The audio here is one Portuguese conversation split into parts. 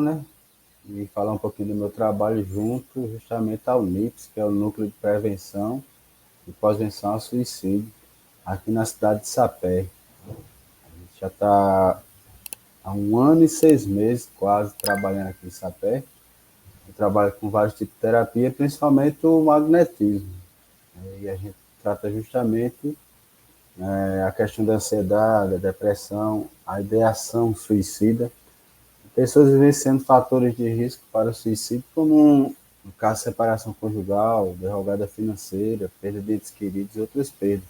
né? E falar um pouquinho do meu trabalho junto justamente ao NIPS, que é o Núcleo de Prevenção e Pós-Venção ao Suicídio, aqui na cidade de Sapé. A gente já está há 1 ano e 6 meses quase trabalhando aqui em Sapé. Eu trabalho com vários tipos de terapia, principalmente o magnetismo. E a gente trata justamente a questão da ansiedade, da depressão, a ideação suicida, pessoas vivenciando fatores de risco para o suicídio, como no caso separação conjugal, derrocada financeira, perda de entes queridos e outras perdas.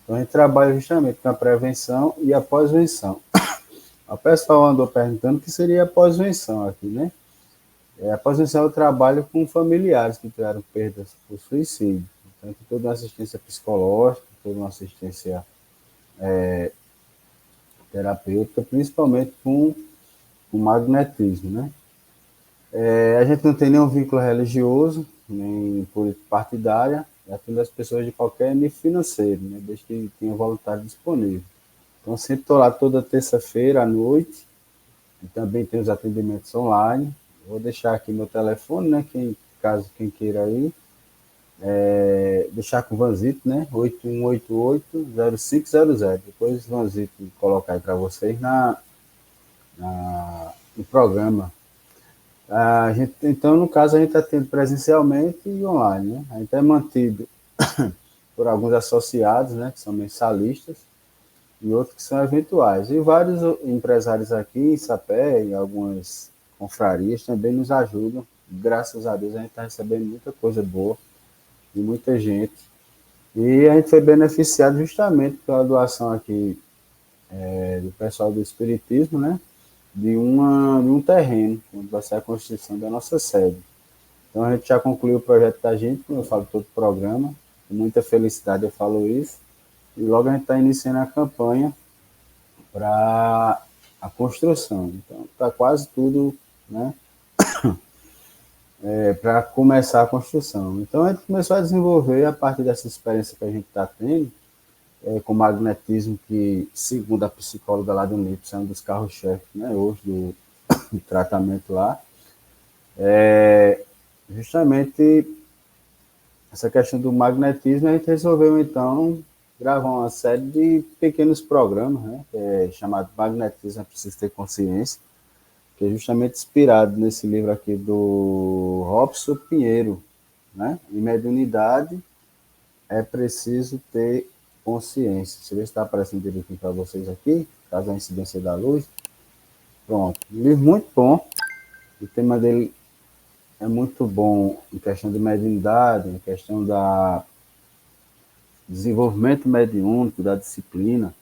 Então a gente trabalha justamente com a prevenção e a pós-venção. A pessoa andou perguntando o que seria a pós-venção aqui, né? A pós-venção é o trabalho com familiares que tiveram perdas por suicídio. Então, toda uma assistência psicológica, toda uma assistência terapêutica, principalmente com o magnetismo, né? A gente não tem nenhum vínculo religioso, nem político partidária, é atende as pessoas de qualquer nível financeiro, né? Desde que tenha voluntário disponível. Então, sempre estou lá toda terça-feira à noite, e também tem os atendimentos online. Vou deixar aqui meu telefone, né? Caso quem queira ir, deixar com o Vanzito, né? 8188-0500. Depois o Vanzito colocar aí para vocês no programa. Então, no caso, a gente atende presencialmente e online, né? A gente é mantido por alguns associados, né? Que são mensalistas, e outros que são eventuais. E vários empresários aqui em Sapé, em algumas confrarias, também nos ajudam. Graças a Deus, a gente está recebendo muita coisa boa de muita gente. E a gente foi beneficiado justamente pela doação aqui do pessoal do Espiritismo, né? De um terreno, onde vai ser a construção da nossa sede. Então a gente já concluiu o projeto da gente, como eu falo todo o programa, com muita felicidade eu falo isso, e logo a gente está iniciando a campanha para a construção. Então está quase tudo, né, para começar a construção. Então a gente começou a desenvolver, a partir dessa experiência que a gente está tendo, com magnetismo, que segundo a psicóloga lá do NIPS, é um dos carros-chefes, né, hoje do tratamento lá, justamente essa questão do magnetismo. A gente resolveu então gravar uma série de pequenos programas, né, chamado Magnetismo é Preciso Ter Consciência, que é justamente inspirado nesse livro aqui do Robson Pinheiro, né? Em mediunidade é preciso ter consciência. Deixa eu ver se está aparecendo direitinho para vocês aqui, caso a incidência da luz. Pronto, um livro muito bom. O tema dele é muito bom em questão de mediunidade, em questão da desenvolvimento mediúnico, da disciplina.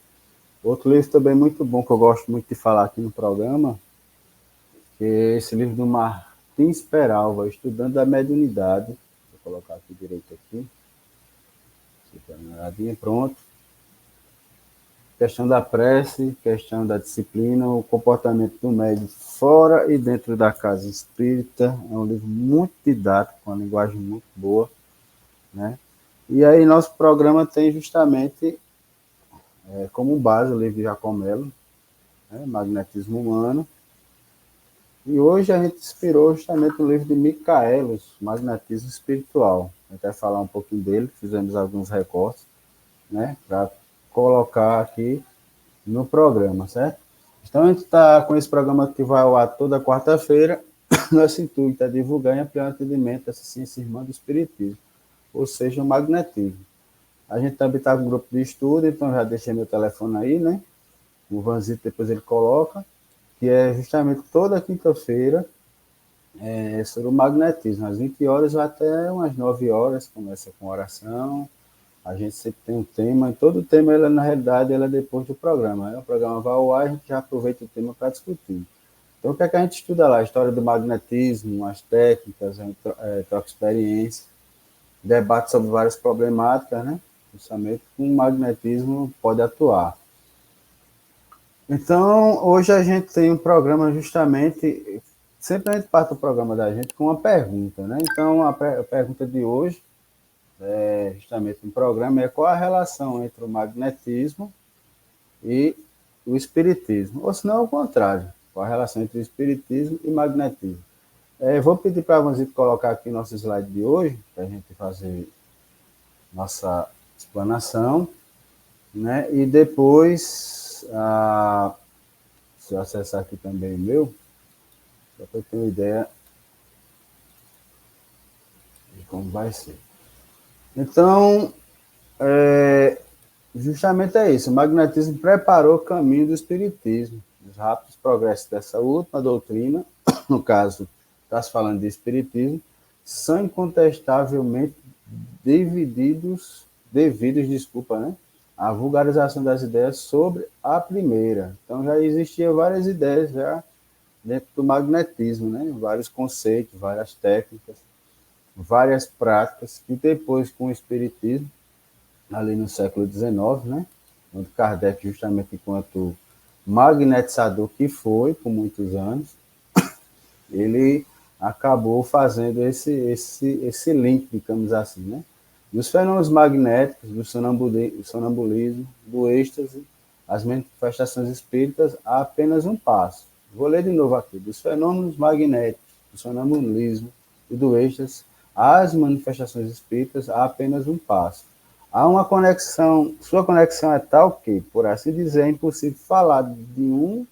Outro livro também muito bom, que eu gosto muito de falar aqui no programa, que é esse livro do Martins Peralva, Estudando a Mediunidade. Vou colocar aqui direito aqui. Pronto. Questão da prece, questão da disciplina, o comportamento do médium fora e dentro da casa espírita. É um livro muito didático, com uma linguagem muito boa, né? E aí nosso programa tem justamente como base o livro de Jacomelo, né? Magnetismo Humano. E hoje a gente inspirou justamente o livro de Micaelos, Magnetismo Espiritual. A gente vai falar um pouquinho dele, fizemos alguns recortes, né, para colocar aqui no programa, certo? Então a gente está com esse programa que vai ao ar toda quarta-feira. Nosso intuito é divulgar e ampliar o entendimento dessa ciência irmã do Espiritismo, ou seja, o magnetismo. A gente também está com um grupo de estudo, então já deixei meu telefone aí, né? O Vanzito depois ele coloca, que é justamente toda quinta-feira, sobre o magnetismo, às 20 horas ou até umas 9 horas, começa com oração. A gente sempre tem um tema, e todo tema, ele, na realidade, ele é depois do programa. Aí o programa vai ao ar, a gente já aproveita o tema para discutir. Então, o que é que a gente estuda lá? A história do magnetismo, as técnicas, a gente troca experiência, debate sobre várias problemáticas, né? Justamente como o magnetismo pode atuar. Então, hoje a gente tem um programa justamente, sempre a gente parte o programa da gente com uma pergunta, né? Então, a pergunta de hoje, justamente no programa, é qual a relação entre o magnetismo e o espiritismo, ou se não, ao contrário. Qual a relação entre espiritismo e magnetismo? Vou pedir para a Vanzito colocar aqui nosso slide de hoje, para a gente fazer nossa explanação, né? E depois, se eu acessar aqui também o meu, só para eu ter uma ideia de como vai ser. Então, justamente é isso. O magnetismo preparou o caminho do espiritismo. Os rápidos progressos dessa última doutrina, no caso, está se falando de espiritismo, são incontestavelmente devidos, desculpa, né, à vulgarização das ideias sobre a primeira. Então já existiam várias ideias já dentro do magnetismo, né, vários conceitos, várias técnicas, várias práticas, que depois com o espiritismo, ali no século XIX, né, onde Kardec, justamente enquanto magnetizador que foi por muitos anos, ele acabou fazendo esse link, digamos assim, né? Dos fenômenos magnéticos, do sonambulismo, do êxtase, as manifestações espíritas, há apenas um passo. Vou ler de novo aqui. Dos fenômenos magnéticos, do sonambulismo e do êxtase, às manifestações espíritas, há apenas um passo. Há uma conexão, sua conexão é tal que, por assim dizer, é impossível falar de um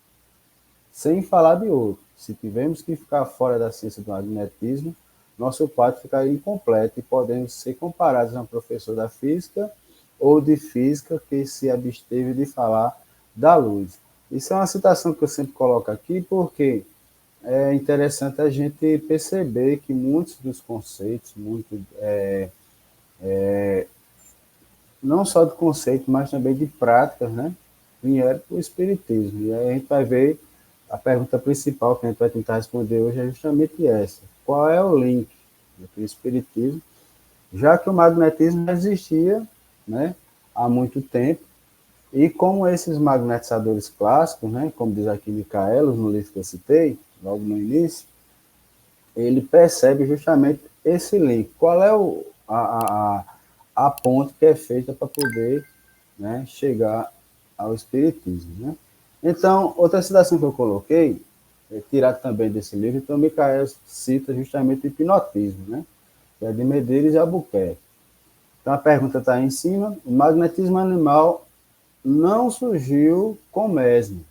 sem falar de outro. Se tivermos que ficar fora da ciência do magnetismo, nosso quadro ficaria incompleto e podemos ser comparados a um professor da física ou de física que se absteve de falar da luz. Isso é uma citação que eu sempre coloco aqui porque é interessante a gente perceber que muitos dos conceitos, não só de conceito, mas também de práticas, né, vieram do Espiritismo. E aí a gente vai ver a pergunta principal que a gente vai tentar responder hoje é justamente essa. Qual é o link entre o Espiritismo, já que o magnetismo já existia, né, há muito tempo, e como esses magnetizadores clássicos, né, como diz aqui Michaelis, no livro que eu citei, logo no início, ele percebe justamente esse link. Qual é a ponte que é feita para poder, né, chegar ao Espiritismo, né? Então, outra citação que eu coloquei, tirada também desse livro, então Michael cita justamente o hipnotismo, né? Que é de Medeiros e Albuquerque. Então a pergunta está aí em cima: o magnetismo animal não surgiu com mesmo.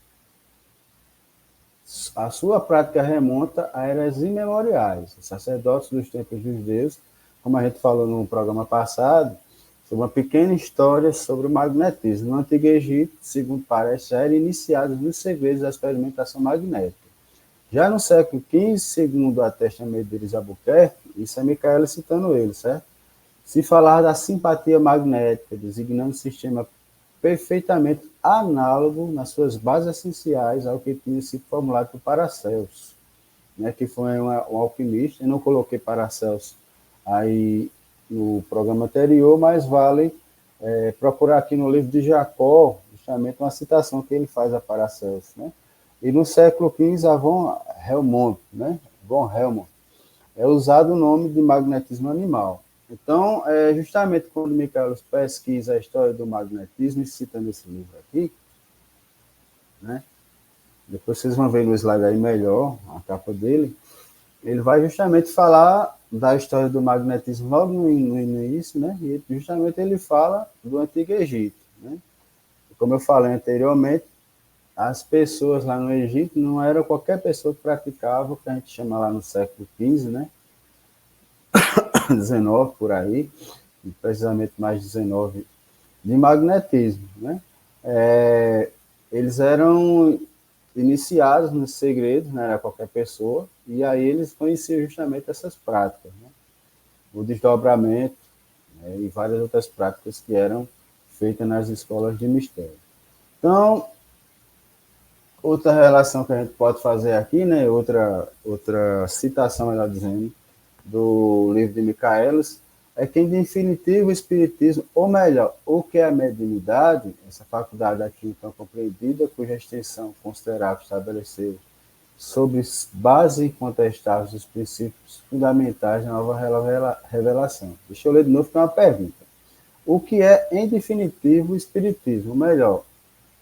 A sua prática remonta a eras imemoriais. Os sacerdotes dos tempos dos deuses, como a gente falou no programa passado, sobre uma pequena história sobre o magnetismo. No Antigo Egito, segundo parece, já eram iniciados nos segredos da experimentação magnética. Já no século XV, segundo atesta Medeiros Albuquerque, isso é Micaela citando ele, certo? Se falar da simpatia magnética, designando um sistema perfeitamente análogo nas suas bases essenciais ao que tinha sido formulado por Paracelso, né, que foi um alquimista. Eu não coloquei Paracelso aí no programa anterior, mas vale procurar aqui no livro de Jacó, justamente uma citação que ele faz a Paracelso, né? E no século XV, a von Helmont, né? Von Helmont, é usado o nome de magnetismo animal. Então, justamente quando Michaelis pesquisa a história do magnetismo, e cita nesse livro aqui, né? Depois vocês vão ver no slide aí melhor, a capa dele, ele vai justamente falar da história do magnetismo logo no início, né? E justamente ele fala do Antigo Egito, né? Como eu falei anteriormente, as pessoas lá no Egito não era qualquer pessoa que praticava o que a gente chama lá no século XV, né? 19 por aí, precisamente mais 19, de magnetismo, né? Eles eram iniciados nos segredos, não era qualquer pessoa, e aí eles conheciam justamente essas práticas, né? O desdobramento, né? E várias outras práticas que eram feitas nas escolas de mistério. Então, outra relação que a gente pode fazer aqui, né? Outra citação, melhor dizendo, do livro de Michaelis, é que, em definitivo, o espiritismo, ou melhor, o que é a mediunidade, essa faculdade aqui então compreendida, cuja extensão considerável estabeleceu sobre base incontestável dos princípios fundamentais da nova revelação. Deixa eu ler de novo, que é uma pergunta. O que é, em definitivo, o espiritismo? Ou melhor,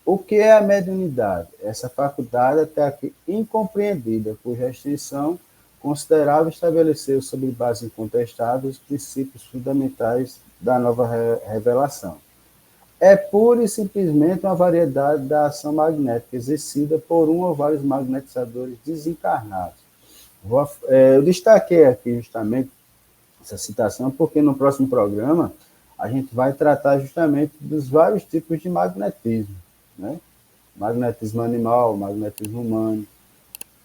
O que é a mediunidade? Essa faculdade até aqui incompreendida, cuja extensão considerável estabeleceu sobre base incontestável os princípios fundamentais da nova revelação. É pura e simplesmente uma variedade da ação magnética exercida por um ou vários magnetizadores desencarnados. Eu destaquei aqui justamente essa citação porque no próximo programa a gente vai tratar justamente dos vários tipos de magnetismo, né? Magnetismo animal, magnetismo humano.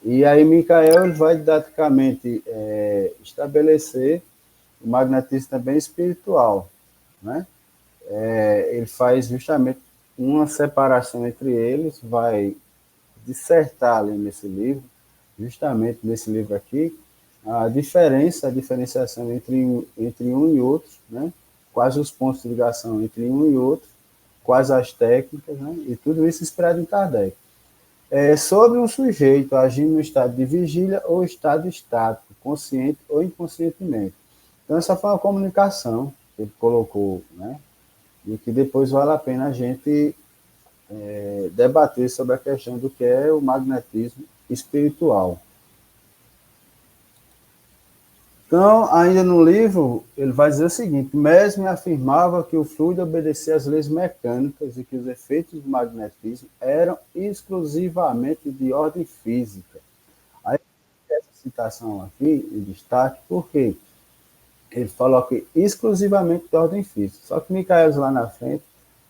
E aí Michael vai didaticamente estabelecer o magnetismo também espiritual, né? Ele faz justamente uma separação entre eles, vai dissertar ali nesse livro, justamente nesse livro aqui, a diferenciação entre um e outro, né? Quais os pontos de ligação entre um e outro, quais as técnicas, né? E tudo isso inspirado em Kardec. Sobre um sujeito agindo no estado de vigília ou estado estático, consciente ou inconscientemente. Então, essa foi uma comunicação que ele colocou, né? E que depois vale a pena a gente debater sobre a questão do que é o magnetismo espiritual. Então, ainda no livro, ele vai dizer o seguinte: Mesmer afirmava que o fluido obedecia às leis mecânicas e que os efeitos do magnetismo eram exclusivamente de ordem física. Aí, essa citação aqui, em destaque, porque ele falou que exclusivamente de ordem física. Só que Michaelis lá na frente,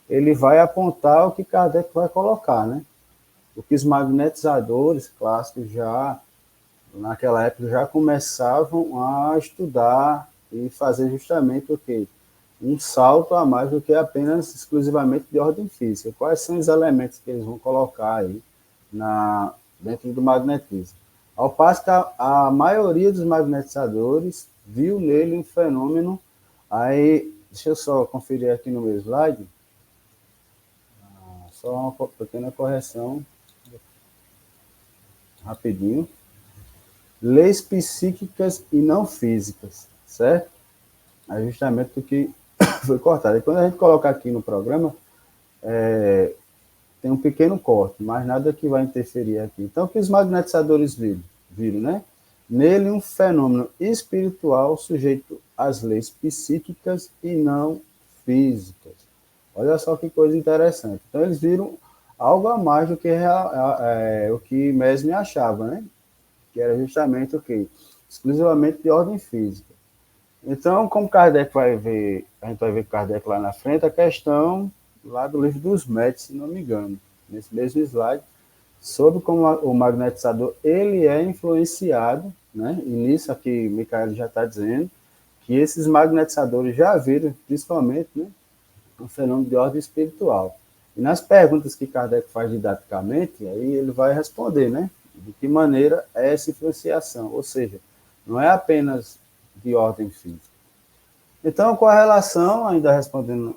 ele vai apontar o que Kardec vai colocar, né? O que os magnetizadores clássicos já naquela época já começavam a estudar e fazer justamente o quê? Um salto a mais do que apenas exclusivamente de ordem física. Quais são os elementos que eles vão colocar aí dentro do magnetismo? Ao passo que a maioria dos magnetizadores viu nele um fenômeno, aí, deixa eu só conferir aqui no meu slide, só uma pequena correção, rapidinho. Leis psíquicas e não físicas, certo? É justamente o que foi cortado. E quando a gente coloca aqui no programa, tem um pequeno corte, mas nada que vai interferir aqui. Então, o que os magnetizadores viram, né? Nele um fenômeno espiritual sujeito às leis psíquicas e não físicas. Olha só que coisa interessante. Então, eles viram algo a mais do que o que Mesmer achava, né? Que era justamente o quê? Exclusivamente de ordem física. Então, como Kardec vai ver, a gente vai ver Kardec lá na frente, a questão lá do livro dos médios, se não me engano, nesse mesmo slide, sobre como o magnetizador ele é influenciado, né? E nisso aqui Michael já está dizendo que esses magnetizadores já viram, principalmente, né, um fenômeno de ordem espiritual. E nas perguntas que Kardec faz didaticamente, aí ele vai responder, né? De que maneira é essa influenciação, ou seja, não é apenas de ordem física. Então, qual a relação, ainda respondendo,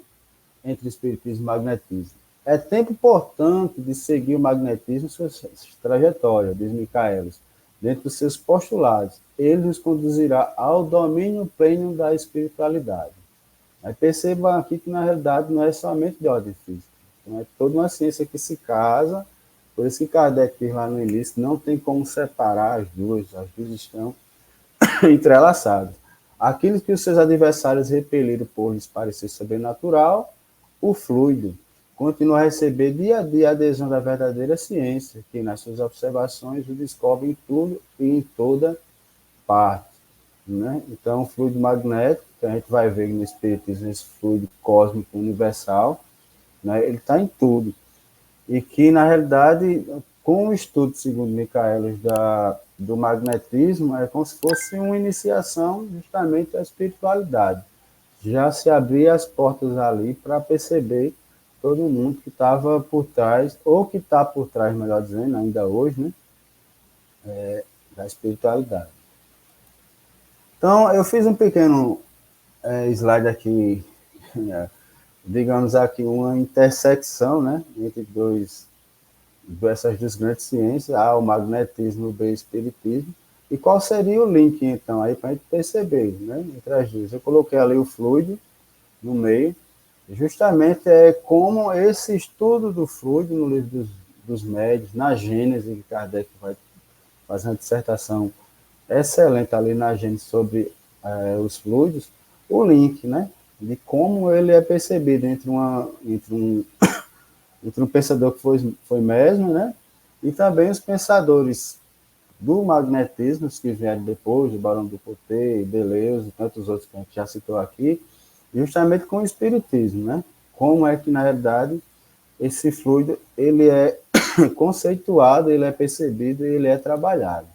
entre espiritismo e magnetismo? É tempo, portanto, de seguir o magnetismo em sua trajetória, diz Michaelis, dentro dos seus postulados. Ele nos conduzirá ao domínio pleno da espiritualidade. Aí percebam aqui que, na realidade, não é somente de ordem física. Então, é toda uma ciência que se casa. Por isso que Kardec diz lá no início, não tem como separar as duas estão entrelaçadas. Aquilo que os seus adversários repeliram por lhes parecer sobrenatural, o fluido continua a receber dia a dia a adesão da verdadeira ciência, que nas suas observações o descobre em tudo e em toda parte. Né? Então, o fluido magnético, que a gente vai ver no Espiritismo, esse fluido cósmico universal, né? Ele está em tudo. E que, na realidade, com o estudo, segundo Michaelis, do magnetismo, é como se fosse uma iniciação justamente à espiritualidade. Já se abria as portas ali para perceber todo mundo que estava por trás, ou que está por trás, melhor dizendo, ainda hoje, né, da espiritualidade. Então, eu fiz um pequeno slide aqui, digamos aqui, uma intersecção, né, entre essas duas grandes ciências, o magnetismo e o espiritismo. E qual seria o link, então, aí para a gente perceber, né, entre as duas? Eu coloquei ali o fluido no meio, Justamente é como esse estudo do fluido no livro dos médios, na Gênese, que Kardec vai fazer uma dissertação excelente ali na Gênese sobre os fluidos, o link, né, de como ele é percebido entre um pensador que foi mesmo, né, e também os pensadores do magnetismo, os que vieram depois, o Barão do Coté, Deleuze e tantos outros que a gente já citou aqui, justamente com o espiritismo, né? Como é que, na realidade, esse fluido ele é conceituado, ele é percebido e ele é trabalhado.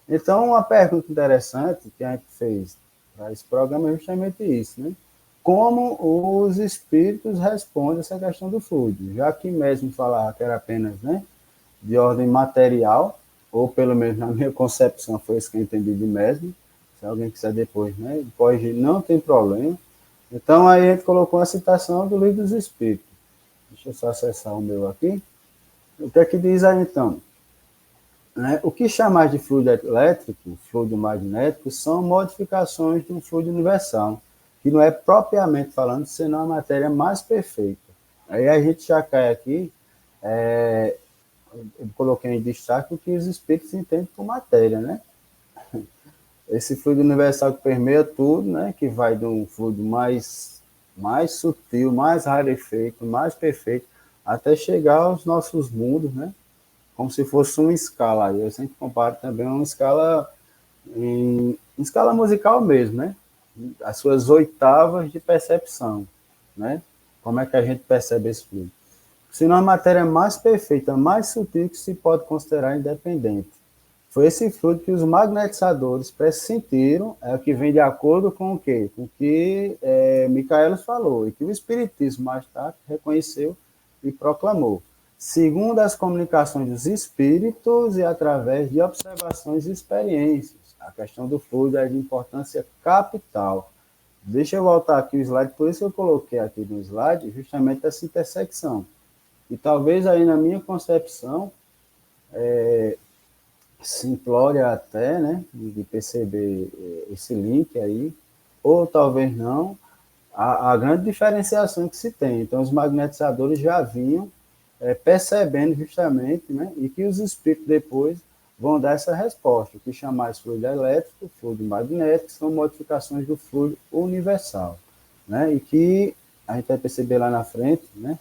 Então, uma pergunta interessante que a gente fez para esse programa é justamente isso, né? Como os espíritos respondem a essa questão do fluido, já que mesmo falava que era apenas, né, de ordem material, ou pelo menos na minha concepção foi isso que eu entendi de mesmo. Se alguém quiser depois, né, corrigir, não tem problema. Então aí a gente colocou a citação do Livro dos Espíritos. Deixa eu só acessar o meu aqui. O que é que diz aí então? Né? O que chamar de fluido elétrico, fluido magnético, são modificações de um fluido universal, que não é propriamente falando, senão a matéria mais perfeita. Aí a gente já cai aqui, eu coloquei em destaque o que os espíritos entendem por matéria, né? Esse fluido universal que permeia tudo, né? Que vai de um fluido mais sutil, mais rarefeito, mais perfeito, até chegar aos nossos mundos, né? Como se fosse uma escala. Eu sempre comparo também uma escala em escala musical mesmo, né? As suas oitavas de percepção, né? Como é que a gente percebe esse fluido? Senão a matéria mais perfeita, mais sutil que se pode considerar independente. Foi esse fluido que os magnetizadores pressentiram, é o que vem de acordo com o quê? Com o que Micaelis falou, e que o Espiritismo mais tarde reconheceu e proclamou. Segundo as comunicações dos espíritos e através de observações e experiências. A questão do fluido é de importância capital. Deixa eu voltar aqui o slide, por isso que eu coloquei aqui no slide justamente essa intersecção. E talvez aí na minha concepção simplória até, né, de perceber esse link aí, ou talvez não, a grande diferenciação que se tem. Então, os magnetizadores já vinham percebendo justamente, né, e que os espíritos depois vão dar essa resposta, o que chamar de fluido elétrico, fluido magnético, são modificações do fluido universal, né, e que a gente vai perceber lá na frente, né,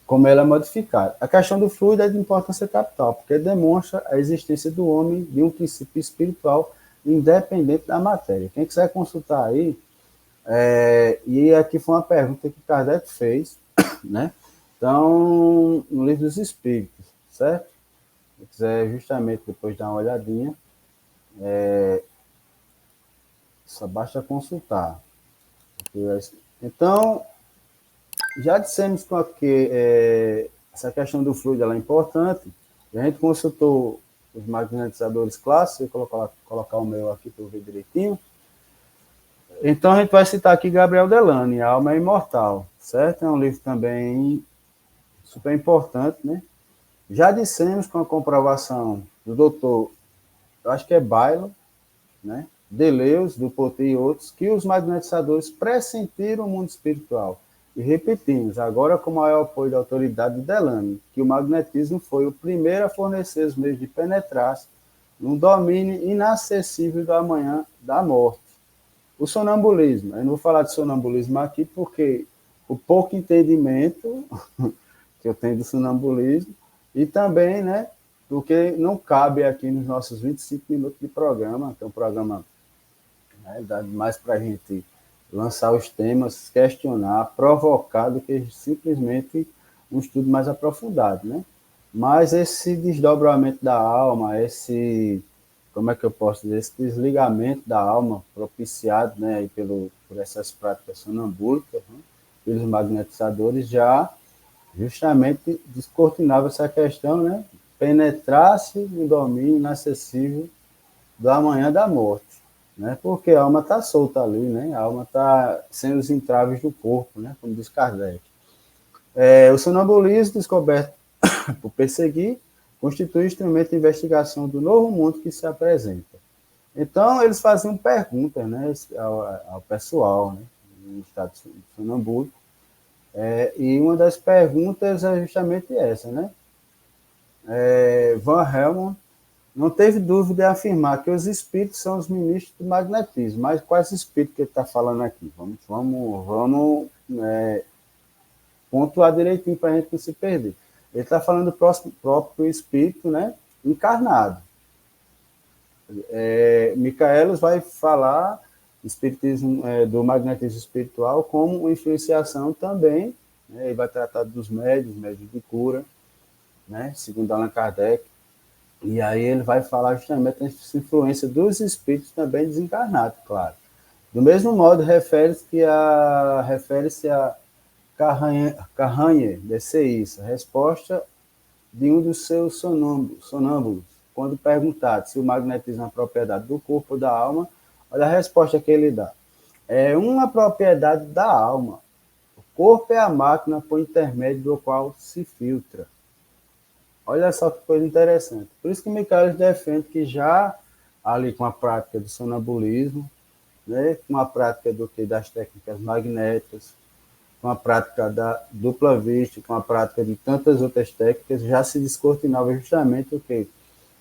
como ela é modificada. A questão do fluido é de importância capital, porque demonstra a existência do homem de um princípio espiritual independente da matéria. Quem quiser consultar aí, e aqui foi uma pergunta que Kardec fez, né? Então, no livro dos Espíritos, certo? Se quiser justamente depois dar uma olhadinha, só basta consultar. Então, já dissemos que essa questão do fluido ela é importante. A gente consultou os magnetizadores clássicos, vou colocar o meu aqui para eu ver direitinho. Então, a gente vai citar aqui Gabriel Delane, A Alma é Imortal, certo? É um livro também super importante, né? Já dissemos com a comprovação do doutor, eu acho que é Bailo, né? Deleuze, do Poté e outros, que os magnetizadores pressentiram o mundo espiritual. E repetimos, agora com o maior apoio da autoridade de Delane, que o magnetismo foi o primeiro a fornecer os meios de penetrar num domínio inacessível do amanhã da morte. O sonambulismo, eu não vou falar de sonambulismo aqui porque o pouco entendimento que eu tenho do sonambulismo e também, né, porque não cabe aqui nos nossos 25 minutos de programa, que é um programa, né, dá mais para a gente lançar os temas, questionar, provocar, do que simplesmente um estudo mais aprofundado, né? Mas esse desdobramento da alma, como é que eu posso dizer, esse desligamento da alma propiciado, né, por essas práticas sonambúlicas, né, pelos magnetizadores, já justamente descortinava essa questão, né, penetrasse no domínio inacessível do amanhã da morte, né? Porque a alma está solta ali, né? A alma está sem os entraves do corpo, né? Como diz Kardec. O sonambulismo, descoberto por perseguir, constitui instrumento de investigação do novo mundo que se apresenta. Então, eles faziam perguntas, né, ao pessoal, né, no estado sonambúlico, E uma das perguntas é justamente essa, né? Van Helmont não teve dúvida em afirmar que os espíritos são os ministros do magnetismo. Mas quais espíritos que ele está falando aqui? Vamos pontuar direitinho para a gente não se perder. Ele está falando do próprio espírito, né, encarnado. Michaelis vai falar espiritismo, do magnetismo espiritual como influenciação também, né, ele vai tratar dos médios de cura, né, segundo Allan Kardec. E aí ele vai falar justamente dessa influência dos espíritos também desencarnados, claro. Do mesmo modo, refere-se a Carranhe, DCI, a resposta de um dos seus sonâmbulos, quando perguntado se o magnetismo é uma propriedade do corpo ou da alma, olha a resposta que ele dá. É uma propriedade da alma. O corpo é a máquina por intermédio do qual se filtra. Olha só que coisa interessante. Por isso que Michaelis defende que já ali com a prática do sonambulismo, né, com a prática das técnicas magnéticas, com a prática da dupla vista, com a prática de tantas outras técnicas, já se descortinava justamente o quê?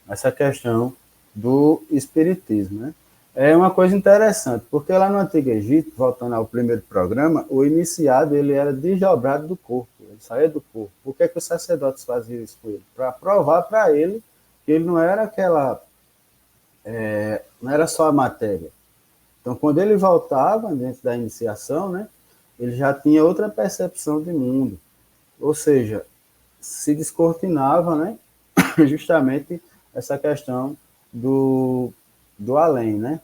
Essa questão do espiritismo, né? É uma coisa interessante, porque lá no Antigo Egito, voltando ao primeiro programa, o iniciado ele era desdobrado do corpo, ele saía do corpo. Por que os sacerdotes faziam isso com ele? Para provar para ele que ele não era não era só a matéria. Então, quando ele voltava dentro da iniciação, né, ele já tinha outra percepção de mundo, ou seja, se descortinava, né, justamente essa questão do além, né?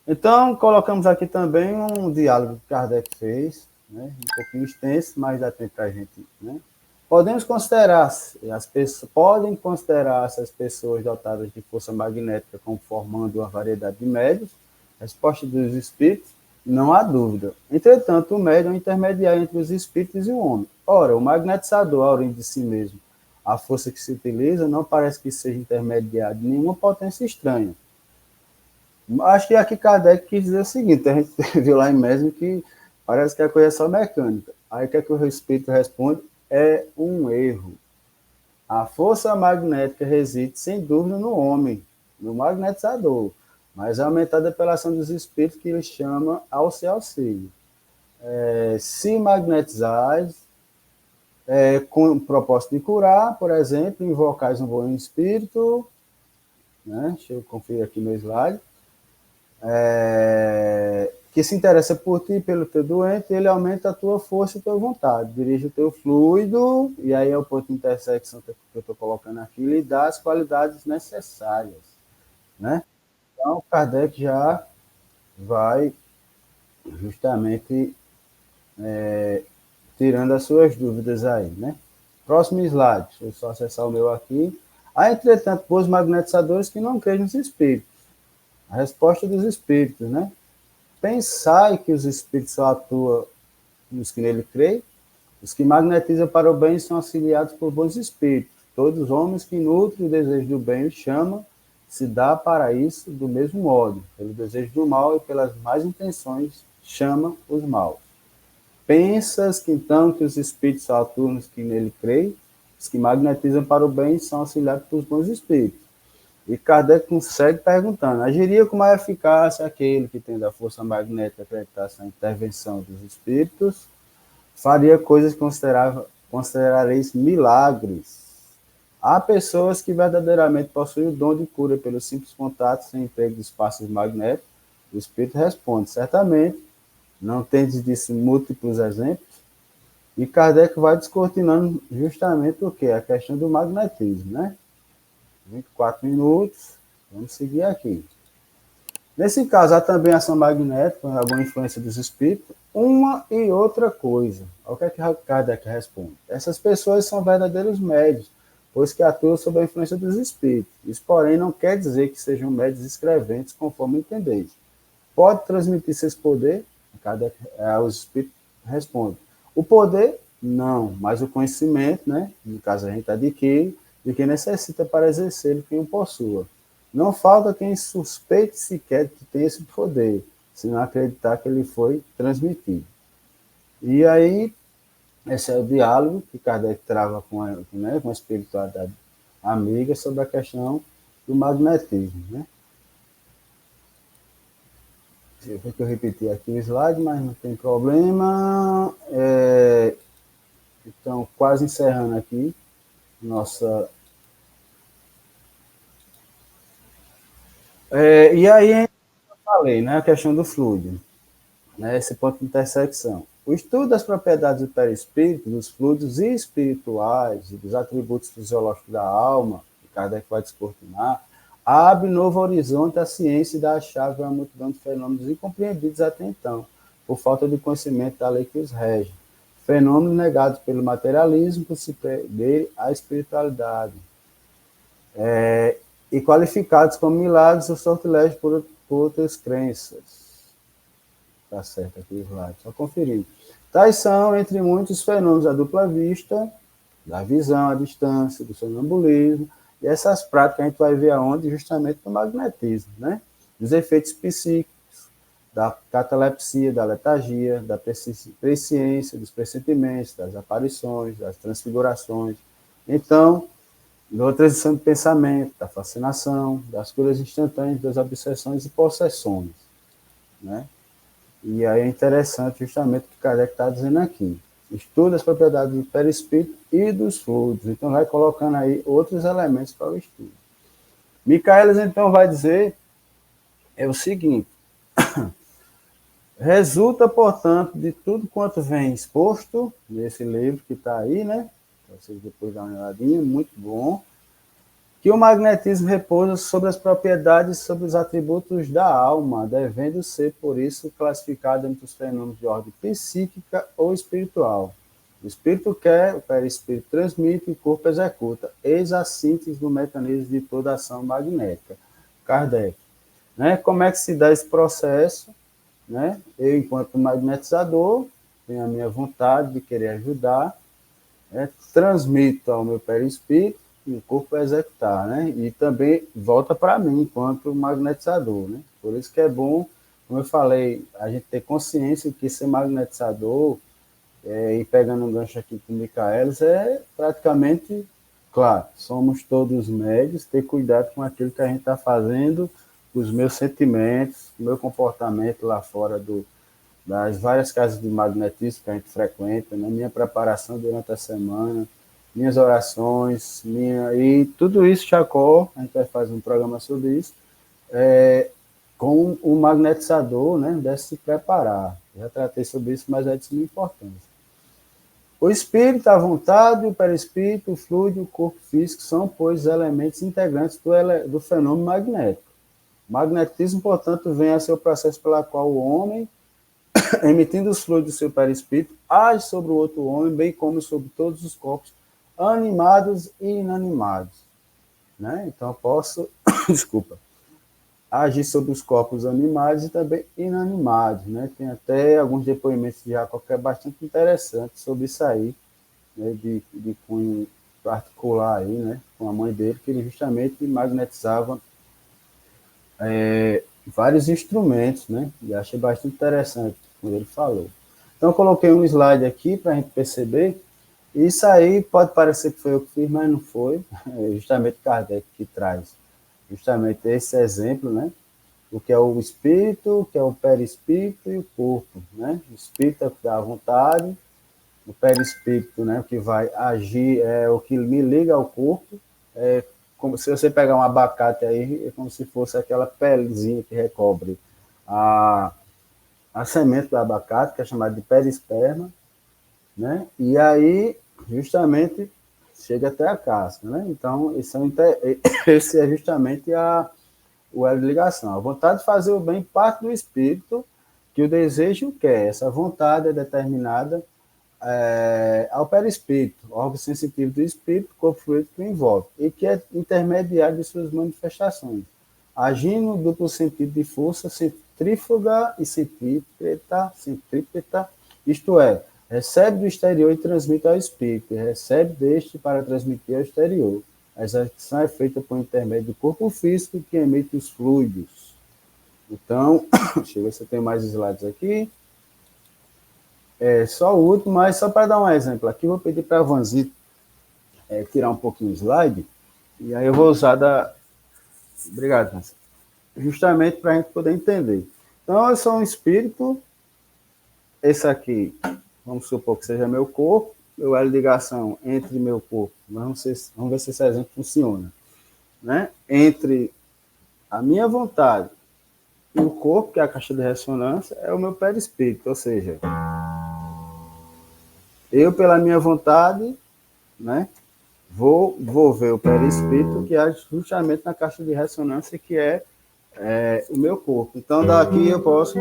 Então, colocamos aqui também um diálogo que Kardec fez, né, um pouquinho extenso, mas dá tempo para a gente, né? Podem considerar essas pessoas dotadas de força magnética como formando uma variedade de médios? Resposta dos espíritos, não há dúvida. Entretanto, o médium é um intermediário entre os espíritos e o homem. Ora, o magnetizador, a origem de si mesmo, a força que se utiliza, não parece que seja intermediário de nenhuma potência estranha. Acho que aqui Kardec quis dizer o seguinte, a gente viu lá em Mesmer que parece que a coisa é só mecânica. Aí o que é que o espírito responde? É um erro. A força magnética reside, sem dúvida, no homem, no magnetizador, mas é aumentada pela ação dos espíritos que ele chama ao seu auxílio. Se magnetizais, com o propósito de curar, por exemplo, invocais um bom espírito, né? Deixa eu conferir aqui no slide, que se interessa por ti, pelo teu doente, ele aumenta a tua força e a tua vontade, dirige o teu fluido, e aí é o ponto de intersecção que eu estou colocando aqui, lhe dá as qualidades necessárias, né? Então, Kardec já vai justamente tirando as suas dúvidas aí, né? Próximo slide, deixa eu só acessar o meu aqui. Há, entretanto, bons magnetizadores que não creem nos espíritos. A resposta dos espíritos, né? Pensai que os espíritos só atuam nos que nele creem. Os que magnetizam para o bem são auxiliados por bons espíritos. Todos os homens que nutrem o desejo do bem o chamam, se dá para isso do mesmo modo. Pelo desejo do mal e pelas más intenções, chama os maus. Pensas que então que os espíritos só atuam nos que nele creem? Os que magnetizam para o bem são auxiliados por bons espíritos. E Kardec consegue perguntando, agiria com mais eficácia aquele que, tendo a força magnética acreditasse na intervenção dos espíritos, faria coisas que considerareis milagres. Há pessoas que verdadeiramente possuem o dom de cura pelos simples contatos sem emprego de espaços magnéticos. O espírito responde, certamente, não tendes disso múltiplos exemplos? E Kardec vai descortinando justamente o que? A questão do magnetismo, né? 24 minutos, vamos seguir aqui. Nesse caso, há também ação magnética, alguma influência dos espíritos, uma e outra coisa. Olha o que é que Kardec responde. Essas pessoas são verdadeiros médios, pois que atuam sob a influência dos espíritos. Isso, porém, não quer dizer que sejam médios escreventes, conforme entendeis. Pode transmitir seus poderes? Kardec, os espíritos respondem. O poder, não, mas o conhecimento, né? No caso, a gente adquire, de quem necessita para exercer quem o possua. Não falta quem suspeite sequer que tem esse poder, se não acreditar que ele foi transmitido. E aí Esse é o diálogo que Kardec trava com a espiritualidade amiga sobre a questão do magnetismo, né? Eu que eu repeti aqui o slide, mas não tem problema. Então, quase encerrando aqui nossa. E aí, eu falei, né, a questão do fluido, né, esse ponto de intersecção. O estudo das propriedades do perispírito, dos fluidos espirituais e dos atributos fisiológicos da alma, que Kardec vai descortinar, abre novo horizonte à ciência e dá a chave a uma multidão de fenômenos incompreendidos até então, por falta de conhecimento da lei que os rege. Fenômenos negados pelo materialismo por se perder a espiritualidade. E qualificados como milagres ou sortilégios por outras crenças. Tá certo aqui o slide, só conferir. Tais são, entre muitos fenômenos, a dupla vista, da visão à distância, do sonambulismo, e essas práticas a gente vai ver aonde? Justamente no magnetismo, né? Dos efeitos psíquicos, da catalepsia, da letargia, da presciência, dos pressentimentos, das aparições, das transfigurações. Então, da transição de pensamento, da fascinação, das curas instantâneas, das obsessões e possessões, né? E aí é interessante justamente o que Kardec está dizendo aqui. Estuda as propriedades do perispírito e dos fluidos. Então, vai colocando aí outros elementos para o estudo. Michaelis, então, vai dizer o seguinte: resulta, portanto, de tudo quanto vem exposto nesse livro que está aí, né? Vocês depois dão uma olhadinha, muito bom. Que o magnetismo repousa sobre as propriedades, sobre os atributos da alma, devendo ser, por isso, classificado entre os fenômenos de ordem psíquica ou espiritual. O espírito quer, o perispírito transmite e o corpo executa. Eis a síntese do mecanismo de toda ação magnética. Kardec. Né? Como é que se dá esse processo? Né? Eu, enquanto magnetizador, tenho a minha vontade de querer ajudar, transmito ao meu perispírito e o corpo vai executar, né? E também volta para mim enquanto magnetizador, né? Por isso que é bom, como eu falei, a gente ter consciência que ser magnetizador, e pegando um gancho aqui com o Michaelis, é praticamente, claro, somos todos médios, ter cuidado com aquilo que a gente está fazendo, os meus sentimentos, o meu comportamento lá fora das várias casas de magnetismo que a gente frequenta, né? Minha preparação durante a semana, minhas orações, e tudo isso, Chacó, a gente vai fazer um programa sobre isso, com o magnetizador, né? Deve se preparar. Já tratei sobre isso, mas é de suma importância. O espírito, a vontade, o perispírito, o fluido e o corpo físico são, pois, elementos integrantes do fenômeno magnético. O magnetismo, portanto, vem a ser o processo pelo qual o homem, emitindo os fluidos do seu perispírito, age sobre o outro homem, bem como sobre todos os corpos, animados e inanimados. Né? Então, eu posso, desculpa, agir sobre os corpos animados e também inanimados. Né? Tem até alguns depoimentos de Jacó que é bastante interessante sobre isso aí, né? de cunho particular aí, né? Com a mãe dele, que ele justamente magnetizava vários instrumentos, né? E achei bastante interessante quando ele falou. Então, eu coloquei um slide aqui para a gente perceber. Isso aí pode parecer que foi eu que fiz, mas não foi. É justamente Kardec que traz justamente esse exemplo, né? O que é o espírito, o que é o perispírito e o corpo, né? O espírito é o que dá a vontade, o perispírito, né? O que vai agir, é o que me liga ao corpo, como se você pegar um abacate aí, é como se fosse aquela pelezinha que recobre a, a semente do abacate, que é chamada de perisperma, né? E aí, justamente, chega até a casca, né? Então, esse é justamente o elo de ligação. A vontade de fazer o bem parte do espírito que o desejo quer. Essa vontade é determinada ao perispírito, órgão sensitivo do espírito, corpo fluido que o envolve, e que é intermediário de suas manifestações, agindo no duplo sentido de força centrífuga e centrípeta, isto é, recebe do exterior e transmite ao espírito, e recebe deste para transmitir ao exterior. A execução é feita por intermédio do corpo físico que emite os fluidos. Então, deixa eu ver se eu tenho mais slides aqui. Só o último, mas só para dar um exemplo aqui, vou pedir para a Vanzito tirar um pouquinho o slide, e aí eu vou usar da... Obrigado, Vanzito. Justamente para a gente poder entender. Então, eu sou um espírito, esse aqui, vamos supor que seja meu corpo, eu elo de ligação entre meu corpo, vamos ver se esse exemplo funciona, né? Entre a minha vontade e o corpo, que é a caixa de ressonância, é o meu perispírito, ou seja, eu, pela minha vontade, né, vou ver o perispírito, que é justamente na caixa de ressonância, que é o meu corpo. Então, daqui eu posso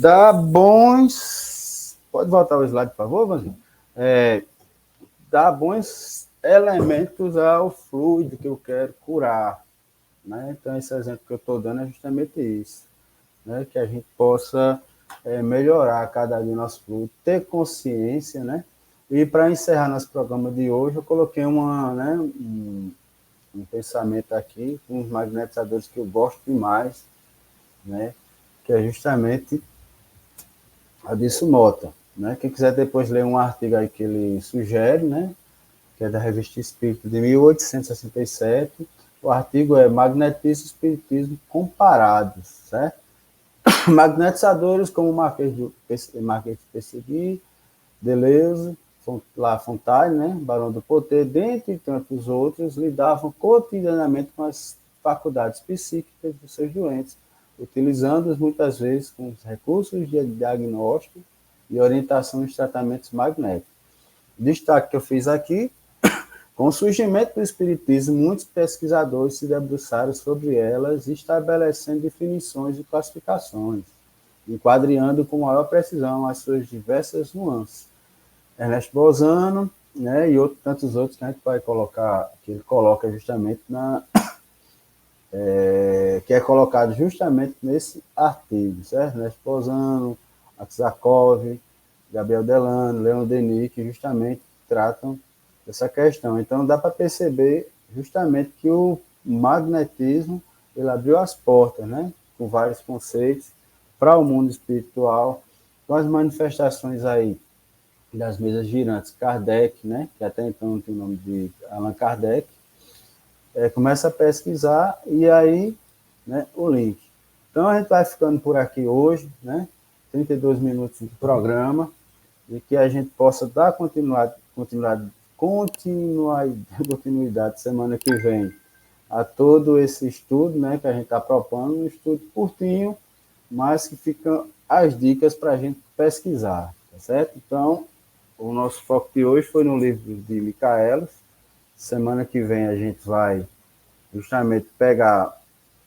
dar bons... Pode voltar o slide, por favor, Vanzinho? Dar bons elementos ao fluido que eu quero curar. Né? Então, esse exemplo que eu estou dando é justamente isso. Né? Que a gente possa melhorar cada dia nosso fluido, ter consciência, né? E para encerrar nosso programa de hoje, eu coloquei um pensamento aqui com os magnetizadores que eu gosto demais, né? Que é justamente a disso Mota. Né? Quem quiser depois ler um artigo aí que ele sugere, né? Que é da Revista Espírita de 1867, o artigo é Magnetismo e Espiritismo Comparados, certo? Magnetizadores como Marquês de Pessegui, Deleuze, La Fontaine, né? Barão do Poté, dentre tantos outros, lidavam cotidianamente com as faculdades psíquicas dos seus doentes, utilizando-os muitas vezes com os recursos de diagnóstico e orientação nos tratamentos magnéticos. O destaque que eu fiz aqui: com o surgimento do Espiritismo, muitos pesquisadores se debruçaram sobre elas, estabelecendo definições e classificações, enquadrando com maior precisão as suas diversas nuances. Ernesto Bolzano, né, e tantos outros que a gente vai colocar, que ele coloca justamente que é colocado justamente nesse artigo, certo? Ernesto Bolzano, Aksakov, Gabriel Delano, Leon Denis, que justamente tratam dessa questão. Então, dá para perceber justamente que o magnetismo ele abriu as portas, né, com vários conceitos para o mundo espiritual, com as manifestações aí das mesas girantes, Kardec, né, que até então não tem o nome de Allan Kardec, começa a pesquisar e aí, né, o link. Então, a gente vai ficando por aqui hoje, né, 32 minutos de programa, e que a gente possa dar continuidade semana que vem a todo esse estudo, né, que a gente está propondo, um estudo curtinho, mas que ficam as dicas para a gente pesquisar, tá certo? Então, o nosso foco de hoje foi no livro de Michaelis. Semana que vem a gente vai justamente pegar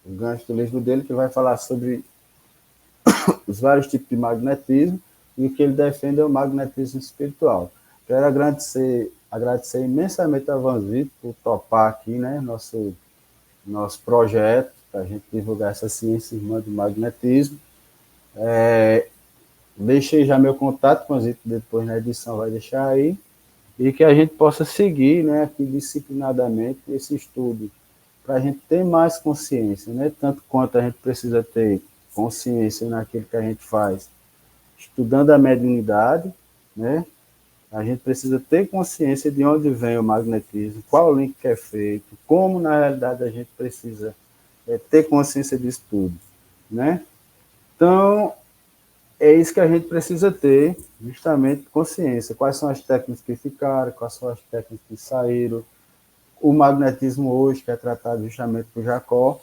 o gancho do livro dele, que vai falar sobre os vários tipos de magnetismo, e o que ele defende é o magnetismo espiritual. Quero agradecer imensamente a Vanzito por topar aqui, né, nosso projeto, para a gente divulgar essa ciência irmã do magnetismo. Deixei já meu contato, Vanzito, depois na edição vai deixar aí, e que a gente possa seguir, né, aqui disciplinadamente esse estudo, para a gente ter mais consciência, né, tanto quanto a gente precisa ter consciência naquilo que a gente faz, estudando a mediunidade, né, a gente precisa ter consciência de onde vem o magnetismo, qual o link que é feito, como na realidade a gente precisa ter consciência disso tudo, né? Então, é isso que a gente precisa ter, justamente consciência. Quais são as técnicas que ficaram, quais são as técnicas que saíram, o magnetismo hoje, que é tratado justamente por Jacó.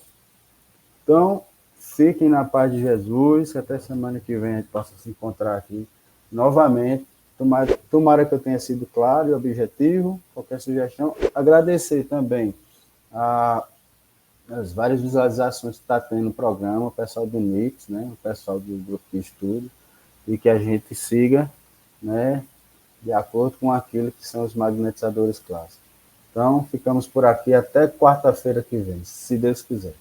Então, fiquem na paz de Jesus, que até semana que vem a gente possa se encontrar aqui novamente. Tomara que eu tenha sido claro e objetivo. Qualquer sugestão, agradecer também as várias visualizações que está tendo no programa, o pessoal do Nix, né, o pessoal do grupo de estudo, e que a gente siga, né, de acordo com aquilo que são os magnetizadores clássicos. Então, ficamos por aqui até quarta-feira que vem, se Deus quiser.